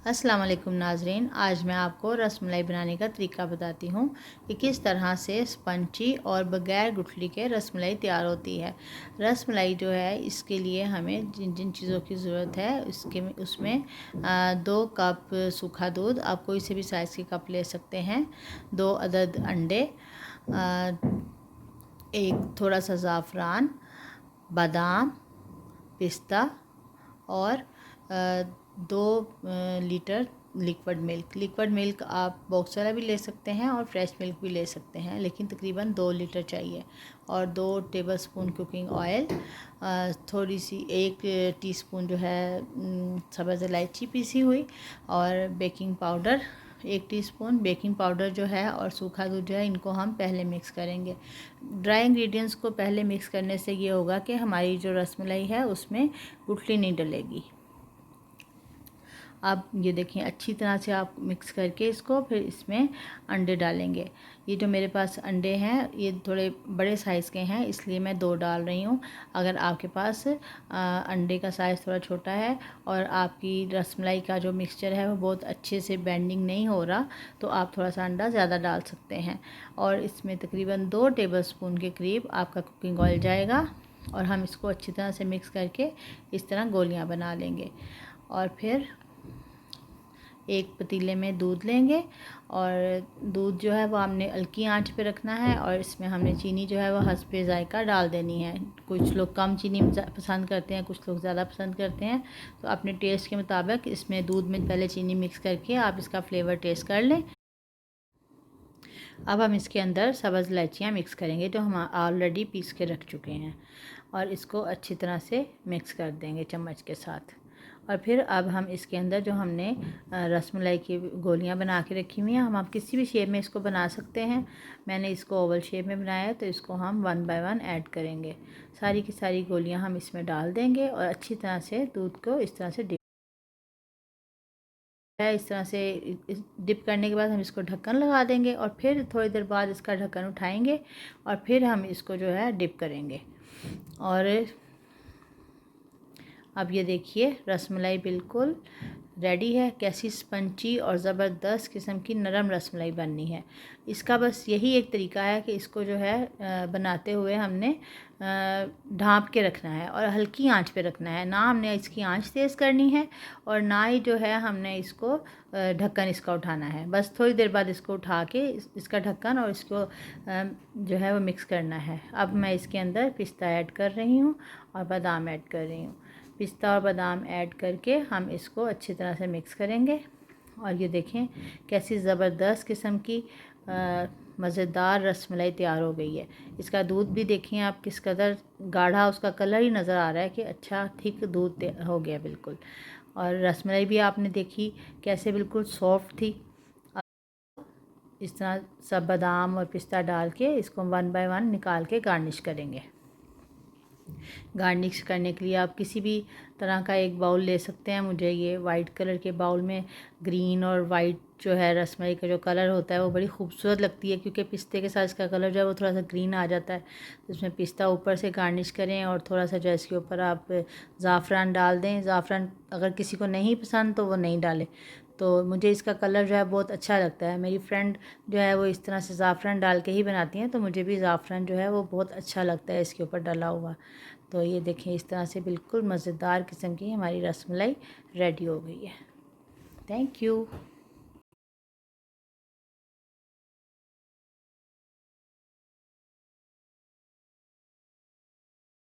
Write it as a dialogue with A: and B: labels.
A: अस्सलाम वालेकुम नाज़रीन, आज मैं आपको रसमलाई बनाने का तरीका बताती हूँ कि किस तरह से स्पंची और बग़ैर गुठली के रसमलाई तैयार होती है। रसमलाई जो है इसके लिए हमें जिन जिन चीज़ों की ज़रूरत है उसमें 2 कप सूखा दूध, आप कोई से भी साइज़ के कप ले सकते हैं, 2 अदद अंडे, एक थोड़ा सा ज़ाफ़रान, बादाम, पिस्ता और 2 लीटर लिक्विड मिल्क आप बॉक्स वाला भी ले सकते हैं और फ्रेश मिल्क भी ले सकते हैं, लेकिन तकरीबन 2 लीटर चाहिए। और 2 टेबलस्पून कुकिंग ऑयल, थोड़ी सी 1 टीस्पून जो है सब्ज़ इलायची पीसी हुई, और baking powder 1 teaspoon. Baking powder जो है और सूखा दूध जो है इनको हम पहले मिक्स करेंगे। ड्राई इंग्रेडिएंट्स को पहले मिक्स करने से ये होगा कि हमारी जो रसमलाई है उसमें गुठली नहीं डलेगी। अब ये देखें, अच्छी तरह से आप मिक्स करके इसको फिर इसमें अंडे डालेंगे। ये जो मेरे पास अंडे हैं ये थोड़े बड़े साइज़ के हैं, इसलिए मैं 2 डाल रही हूँ। अगर आपके पास अंडे का साइज़ थोड़ा छोटा है और आपकी रसमलाई का जो मिक्सचर है वो बहुत अच्छे से बेंडिंग नहीं हो रहा, तो आप थोड़ा सा अंडा ज़्यादा डाल सकते हैं। और इसमें तकरीबन 2 टेबलस्पून के करीब आपका कुकिंग ऑयल जाएगा, और हम इसको अच्छी तरह से मिक्स करके इस तरह गोलियाँ बना लेंगे। और फिर एक पतीले में दूध लेंगे, और दूध जो है वो हमने हल्की आंच पे रखना है, और इसमें हमने चीनी जो है वो हस्बे ज़ायका डाल देनी है। कुछ लोग कम चीनी पसंद करते हैं, कुछ लोग ज़्यादा पसंद करते हैं, तो अपने टेस्ट के मुताबिक इसमें दूध में पहले चीनी मिक्स करके आप इसका फ्लेवर टेस्ट कर लें। अब हम इसके अंदर सब्ज़ इलायचियाँ मिक्स करेंगे जो हम ऑलरेडी पीस के रख चुके हैं, और इसको अच्छी तरह से मिक्स कर देंगे चम्मच के साथ। और फिर अब हम इसके अंदर जो हमने रसमलाई की गोलियां बना के रखी हुई हैं, हम आप किसी भी शेप में इसको बना सकते हैं। मैंने इसको ओवल शेप में बनाया है, तो इसको हम 1 बाय 1 ऐड करेंगे। सारी की सारी गोलियां हम इसमें डाल देंगे, और अच्छी तरह से दूध को इस तरह से डिप करने के बाद हम इसको ढक्कन लगा देंगे, और फिर थोड़ी देर बाद इसका ढक्कन उठाएंगे, और फिर हम इसको जो है डिप करेंगे। और अब ये देखिए, रसमलाई बिल्कुल रेडी है। कैसी स्पंची और ज़बरदस्त किस्म की नरम रसमलाई बननी है। इसका बस यही एक तरीका है कि इसको जो है बनाते हुए हमने ढाँप के रखना है और हल्की आंच पे रखना है। ना हमने इसकी आंच तेज़ करनी है, और ना ही जो है हमने इसको ढक्कन इसका उठाना है। बस थोड़ी देर बाद इसको उठा के इसका ढक्कन और इसको जो है वो मिक्स करना है। अब मैं इसके अंदर पिस्ता ऐड कर रही हूँ और बादाम ऐड कर रही हूँ। पिस्ता और बादाम ऐड करके हम इसको अच्छी तरह से मिक्स करेंगे। और ये देखें कैसी ज़बरदस्त किस्म की मज़ेदार रसमलाई तैयार हो गई है। इसका दूध भी देखें आप किस कदर गाढ़ा, उसका कलर ही नज़र आ रहा है कि अच्छा थिक दूध हो गया बिल्कुल। और रसमलाई भी आपने देखी कैसे बिल्कुल सॉफ्ट थी। इस तरह सब बादाम और पिस्ता डाल के इसको 1 बाय 1 निकाल के गार्निश करेंगे। गार्निश करने के लिए आप किसी भी तरह का एक बाउल ले सकते हैं। मुझे ये वाइट कलर के बाउल में ग्रीन और वाइट जो है रसमलाई का जो कलर होता है वो बड़ी खूबसूरत लगती है, क्योंकि पिस्ते के साथ इसका कलर जो है वो थोड़ा सा ग्रीन आ जाता है। तो इसमें पिस्ता ऊपर से गार्निश करें, और थोड़ा सा जो है इसके ऊपर आप ज़ाफ़रान डाल दें। ज़ाफ़रान अगर किसी को नहीं पसंद तो वो नहीं डाले, तो मुझे इसका कलर जो है बहुत अच्छा लगता है। मेरी फ्रेंड जो है वो इस तरह से ज़ाफ़रान डाल के ही बनाती हैं, तो मुझे भी ज़ाफ़रान जो है वो बहुत अच्छा लगता है इसके ऊपर डला हुआ। तो ये देखें, इस तरह से बिल्कुल मज़ेदार किस्म की हमारी रसमलाई रेडी हो गई है। Thank you.